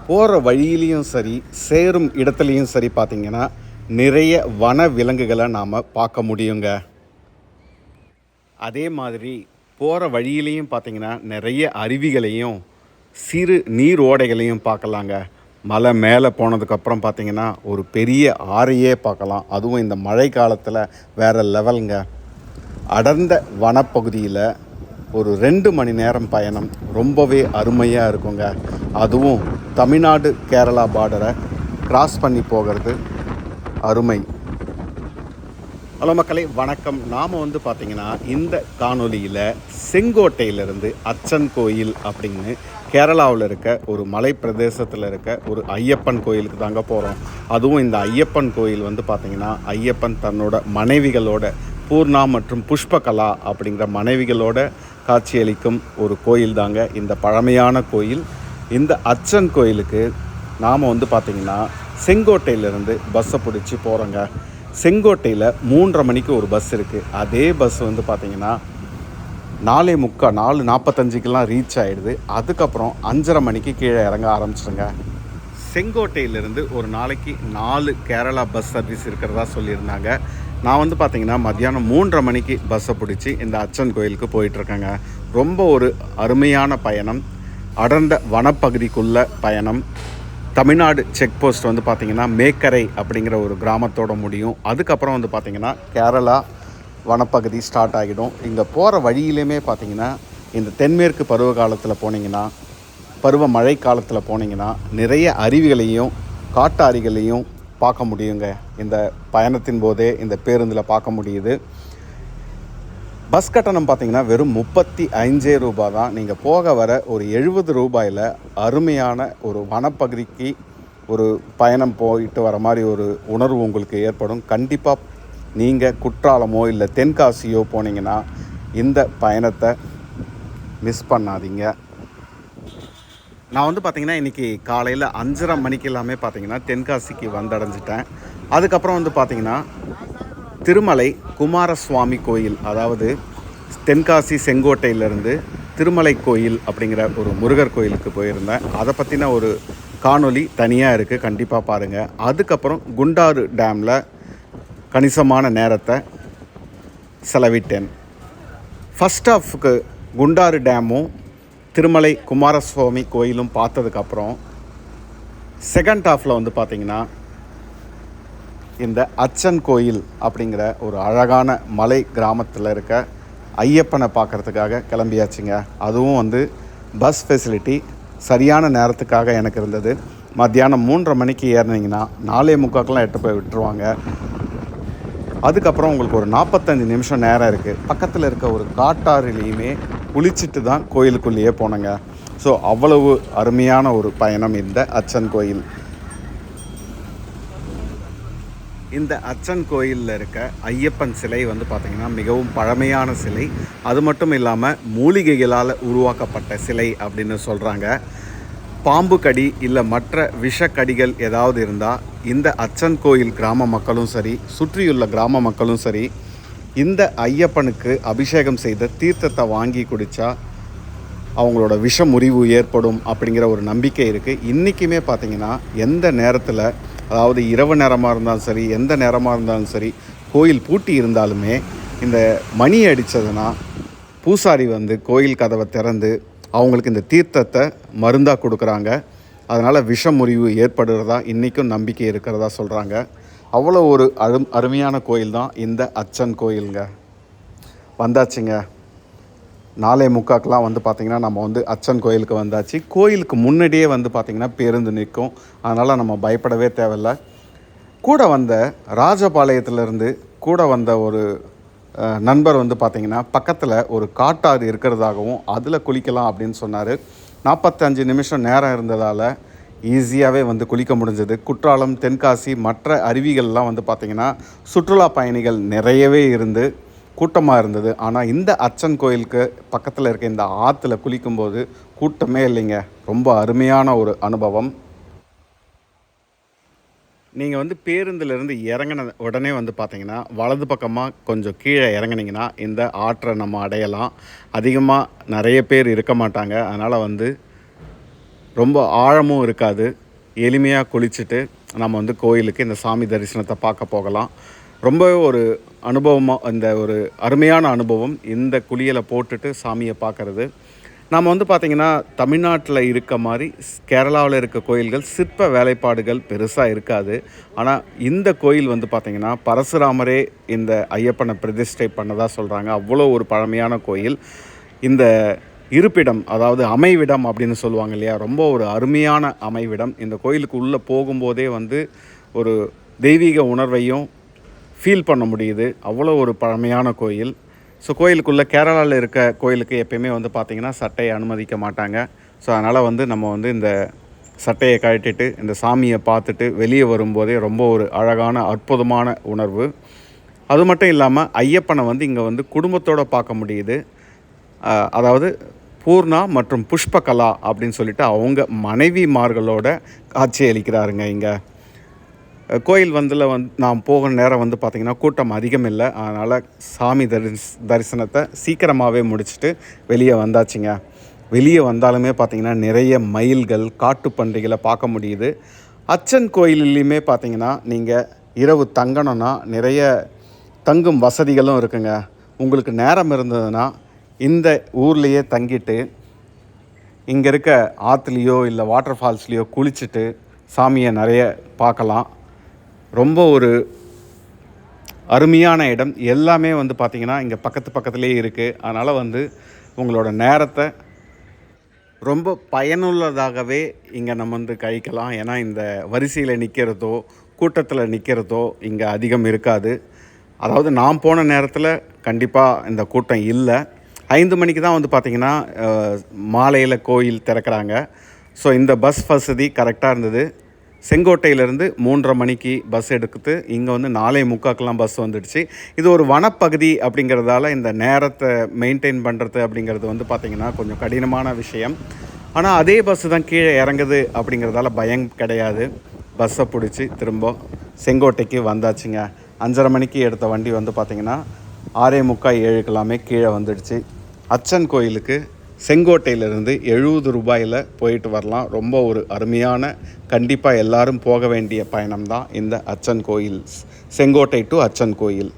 போகிற வழியிலையும் சரி, சேரும் இடத்துலையும் சரி பார்த்திங்கன்னா நிறைய வன விலங்குகளை நாம் பார்க்க முடியுங்க. அதே மாதிரி போகிற வழியிலையும் பார்த்திங்கன்னா நிறைய அருவிகளையும் சிறு நீர் ஓடைகளையும் பார்க்கலாங்க. மலை மேலே போனதுக்கப்புறம் பார்த்திங்கன்னா ஒரு பெரிய ஆறையே பார்க்கலாம். அதுவும் இந்த மழை காலத்தில் வேறு லெவலுங்க. அடர்ந்த வனப்பகுதியில் ஒரு 2 மணி நேரம் பயணம் ரொம்பவே அருமையாக இருக்குங்க. அதுவும் தமிழ்நாடு கேரளா பார்டரை கிராஸ் பண்ணி போகிறது அருமை. ஹலோ மக்களே, வணக்கம். நாம் பார்த்திங்கன்னா இந்த காணொலியில் செங்கோட்டையிலிருந்து அச்சன் கோயில் அப்படின்னு கேரளாவில் இருக்க ஒரு மலை பிரதேசத்தில் இருக்க ஒரு ஐயப்பன் கோயிலுக்கு தாங்க போகிறோம். அதுவும் இந்த ஐயப்பன் கோயில் பார்த்திங்கன்னா ஐயப்பன் தன்னோட மனைவிகளோட பூர்ணா மற்றும் புஷ்பகலா அப்படிங்கிற மனைவிகளோட காட்சியளிக்கும் ஒரு கோயில் தாங்க இந்த பழமையான கோயில். இந்த அச்சன் கோயிலுக்கு நாம் பார்த்திங்கன்னா செங்கோட்டையிலேருந்து பஸ்ஸை பிடிச்சி போகிறோங்க. செங்கோட்டையில் 3:30 மணிக்கு ஒரு பஸ் இருக்குது. அதே பஸ் பார்த்திங்கன்னா 4:45 ரீச் ஆகிடுது. அதுக்கப்புறம் 5:30 மணிக்கு கீழே இறங்க ஆரம்பிச்சிடுங்க. செங்கோட்டையிலேருந்து ஒரு நாளைக்கு 4 கேரளா பஸ் சர்வீஸ் இருக்கிறதா சொல்லியிருந்தாங்க. நான் பார்த்திங்கன்னா மத்தியானம் 3:30 மணிக்கு பஸ்ஸை பிடிச்சி இந்த அச்சன் கோயிலுக்கு போயிட்டுருக்கேங்க. ரொம்ப ஒரு அருமையான பயணம், அடர்ந்த வனப்பகுதிக்குள்ள பயணம். தமிழ்நாடு செக் போஸ்ட் பார்த்திங்கன்னா மேக்கரை அப்படிங்கிற ஒரு கிராமத்தோட முடியும். அதுக்கப்புறம் பார்த்திங்கன்னா கேரளா வனப்பகுதி ஸ்டார்ட் ஆகிடும். இங்கே போகிற வழியிலையுமே பார்த்திங்கன்னா இந்த தென்மேற்கு பருவ காலத்தில் போனீங்கன்னா, பருவ மழை காலத்தில் போனீங்கன்னா நிறைய அருவிகளையும் காட்டாறுகளையும் பார்க்க முடியுங்க. இந்த பயணத்தின் போதே இந்த பேருந்தில் பார்க்க முடியுது. பஸ் கட்டணம் பார்த்திங்கன்னா வெறும் 35 ரூபாய் தான். நீங்கள் போக வர ஒரு 70 ரூபாயில் அருமையான ஒரு வனப்பகுதிக்கு ஒரு பயணம் போயிட்டு வர மாதிரி ஒரு உணர்வு உங்களுக்கு ஏற்படும். கண்டிப்பாக நீங்கள் குற்றாலமோ இல்லை தென்காசியோ போனீங்கன்னா இந்த பயணத்தை மிஸ் பண்ணாதீங்க. நான் பார்த்திங்கன்னா இன்றைக்கி காலையில் 5:30 மணிக்கு எல்லாமே பார்த்திங்கன்னா தென்காசிக்கு வந்தடைஞ்சிட்டேன். அதுக்கப்புறம் பார்த்திங்கன்னா திருமலை குமாரசுவாமி கோயில், அதாவது தென்காசி செங்கோட்டையிலேருந்து திருமலை கோயில் அப்படிங்கிற ஒரு முருகர் கோயிலுக்கு போயிருந்தேன். அதை பற்றின ஒரு காணொளி தனியாக இருக்குது, கண்டிப்பாக பாருங்கள். அதுக்கப்புறம் குண்டாறு டேமில் கணிசமான நேரத்தை செலவிட்டேன். ஃபஸ்ட் ஹாஃப்க்கு குண்டாறு டேமும் திருமலை குமாரசுவாமி கோயிலும் பார்த்ததுக்கப்புறம் செகண்ட் ஹாஃபில் பார்த்திங்கன்னா இந்த அச்சன் கோயில் அப்படிங்கிற ஒரு அழகான மலை கிராமத்தில் இருக்க ஐயப்பனை பார்க்குறதுக்காக கிளம்பியாச்சுங்க. அதுவும் பஸ் ஃபெசிலிட்டி சரியான நேரத்துக்காக எனக்கு இருந்தது. மத்தியானம் 3:30 மணிக்கு ஏறினீங்கன்னா 4:45 எட்டு போய் விட்டுருவாங்க. அதுக்கப்புறம் உங்களுக்கு ஒரு 45 நிமிஷம் நேரம் இருக்குது. பக்கத்தில் இருக்க ஒரு காட்டாறுலேயுமே குளிச்சுட்டு தான் கோயிலுக்குள்ளேயே போனேங்க. ஸோ அவ்வளவு அருமையான ஒரு பயணம் இந்த அச்சன் கோயில். இந்த அச்சன் கோயிலில் இருக்க ஐயப்பன் சிலை பார்த்திங்கன்னா மிகவும் பழமையான சிலை. அது மட்டும் இல்லாமல் மூலிகைகளால் உருவாக்கப்பட்ட சிலை அப்படின்னு சொல்கிறாங்க. பாம்பு கடி இல்லை மற்ற விஷக்கடிகள் ஏதாவது இருந்தால் இந்த அச்சன் கோயில் கிராம மக்களும் சரி, சுற்றியுள்ள கிராம மக்களும் சரி, இந்த ஐயப்பனுக்கு அபிஷேகம் செய்த தீர்த்தத்தை வாங்கி குடித்தா அவங்களோட விஷ முறிவு ஏற்படும் அப்படிங்கிற ஒரு நம்பிக்கை இருக்குது. இன்றைக்குமே பார்த்திங்கன்னா எந்த நேரத்தில், அதாவது இரவு நேரமாக இருந்தாலும் சரி, எந்த நேரமாக இருந்தாலும் சரி, கோயில் பூட்டி இருந்தாலுமே இந்த மணி அடித்ததுன்னா பூசாரி கோயில் கதவை திறந்து அவங்களுக்கு இந்த தீர்த்தத்தை மருந்தாக கொடுக்குறாங்க. அதனால் விஷ முறிவு ஏற்படுறதா இன்றைக்கும் நம்பிக்கை இருக்கிறதா சொல்கிறாங்க. அவ்வளோ ஒரு அருமையான கோயில் தான் இந்த அச்சன் கோயிலுங்க. வந்தாச்சுங்க. 4:45 பார்த்திங்கன்னா நம்ம அச்சன் கோயிலுக்கு வந்தாச்சு. கோயிலுக்கு முன்னாடியே பார்த்திங்கன்னா பேருந்து நிற்கும். அதனால் நம்ம பயப்படவே தேவையில்லை. கூட வந்த ராஜபாளையத்திலேருந்து கூட வந்த ஒரு நண்பர் பார்த்திங்கன்னா பக்கத்தில் ஒரு காட்டாறு இருக்கிறதாகவும் அதில் குளிக்கலாம் அப்படின்னு சொன்னார். 45 நிமிஷம் நேரம் இருந்ததால் ஈஸியாகவே குளிக்க முடிஞ்சது. குற்றாலம், தென்காசி, மற்ற அருவிகள்லாம் பார்த்திங்கன்னா சுற்றுலா பயணிகள் நிறையவே இருந்து கூட்டமாக இருந்தது. ஆனால் இந்த அச்சன் கோயிலுக்கு பக்கத்தில் இருக்க இந்த ஆற்றுல குளிக்கும்போது கூட்டமே இல்லைங்க. ரொம்ப அருமையான ஒரு அனுபவம். நீங்கள் பேருந்துலேருந்து இறங்கின உடனே பார்த்தீங்கன்னா வலது பக்கமாக கொஞ்சம் கீழே இறங்குனீங்கன்னா இந்த ஆற்றை நம்ம அடையலாம். அதிகமாக நிறைய பேர் இருக்க மாட்டாங்க. அதனால் ரொம்ப ஆழமும் இருக்காது. எளிமையாக குளிச்சுட்டு நம்ம வந்து கோயிலுக்கு இந்த சாமி தரிசனத்தை பார்க்க போகலாம். ரொம்பவே ஒரு அனுபவமாக இந்த ஒரு அருமையான அனுபவம் இந்த குளியலை போட்டுட்டு சாமியை பார்க்குறது. நம்ம வந்து பார்த்திங்கன்னா தமிழ்நாட்டில் இருக்க மாதிரி கேரளாவில் இருக்க கோயில்கள் சிற்ப வேலைப்பாடுகள் பெருசாக இருக்காது. ஆனால் இந்த கோயில் வந்து பார்த்திங்கன்னா பரசுராமரே இந்த ஐயப்பனை பிரதிஷ்டை பண்ணதாக சொல்கிறாங்க. அவ்வளோ ஒரு பழமையான கோயில். இந்த இருப்பிடம், அதாவது அமைவிடம் அப்படின்னு சொல்லுவாங்க இல்லையா, ரொம்ப ஒரு அருமையான அமைவிடம். இந்த கோயிலுக்கு உள்ளே போகும்போதே வந்து ஒரு தெய்வீக உணர்வையும் ஃபீல் பண்ண முடியுது. அவ்வளோ ஒரு பழமையான கோயில். ஸோ கோயிலுக்குள்ளே கேரளாவில் இருக்க கோயிலுக்கு எப்பயுமே வந்து பார்த்திங்கன்னா சட்டையை அனுமதிக்க மாட்டாங்க. ஸோ அதனால் வந்து நம்ம வந்து இந்த சட்டையை கழட்டிட்டு இந்த சாமியை பார்த்துட்டு வெளியே வரும்போதே ரொம்ப ஒரு அழகான அற்புதமான உணர்வு. அது மட்டும் இல்லாமல் ஐயப்பனை வந்து இங்கே வந்து குடும்பத்தோடு பார்க்க முடியுது. அதாவது பூர்ணா மற்றும் புஷ்பகலா அப்படின்னு சொல்லிட்டு அவங்க மனைவிமார்களோட காட்சி அளிக்கிறாருங்க. இங்கே கோயில் நான் போகிற நேரம் வந்து பார்த்திங்கன்னா கூட்டம் அதிகம் இல்லை. அதனால் சாமி தரிசனத்தை சீக்கிரமாகவே முடிச்சுட்டு வெளியே வந்தாச்சுங்க. வெளியே வந்தாலுமே பார்த்திங்கன்னா நிறைய மயில்கள், காட்டு பன்றிகளை பார்க்க முடியுது. அச்சன் கோயிலையுமே பார்த்திங்கன்னா நீங்கள் இரவு தங்கணும்னா நிறைய தங்கும் வசதிகளும் இருக்குங்க. உங்களுக்கு நேரம் இருந்ததுன்னா இந்த ஊர்லேயே தங்கிட்டு இங்கே இருக்க ஆற்றுலையோ இல்லை வாட்டர் ஃபால்ஸ்லேயோ குளிச்சுட்டு சாமியை நிறைய பார்க்கலாம். ரொம்ப ஒரு அருமையான இடம். எல்லாமே வந்து பார்த்திங்கன்னா இங்கே பக்கத்துலேயே இருக்குது. அதனால் வந்து உங்களோட நேரத்தை ரொம்ப பயனுள்ளதாகவே இங்கே நம்ம வந்து கழிக்கலாம். ஏன்னா இந்த வரிசையில் நிற்கிறதோ கூட்டத்தில் நிற்கிறதோ இங்கே அதிகம் இருக்காது. அதாவது நான் போன நேரத்தில் கண்டிப்பாக இந்த கூட்டம் இல்லை. 5 மணிக்கு தான் வந்து பார்த்திங்கன்னா மாலையில் கோயில் திறக்கிறாங்க. ஸோ இந்த பஸ் வசதி கரெக்டாக இருந்தது. செங்கோட்டையிலேருந்து 3:30 மணிக்கு பஸ் எடுக்குது. இங்கே வந்து 4:45 பஸ் வந்துடுச்சு. இது ஒரு வனப்பகுதி அப்படிங்கிறதால இந்த நேரத்தை மெயின்டைன் பண்ணுறது அப்படிங்கிறது வந்து பார்த்திங்கன்னா கொஞ்சம் கடினமான விஷயம். ஆனால் அதே பஸ்ஸு தான் கீழே இறங்குது அப்படிங்கிறதால பயம் கிடையாது. பஸ்ஸை பிடிச்சி திரும்ப செங்கோட்டைக்கு வந்தாச்சுங்க. 5:30 மணிக்கு எடுத்த வண்டி வந்து பார்த்திங்கன்னா 6:45 கீழே வந்துடுச்சு. அச்சன் கோயிலுக்கு செங்கோட்டையிலிருந்து 70 ரூபாயில் போயிட்டு வரலாம். ரொம்ப ஒரு அருமையான, கண்டிப்பாக எல்லாரும் போக வேண்டிய பயணம் தான் இந்த அச்சன் கோயில். செங்கோட்டை டு அச்சன் கோயில்.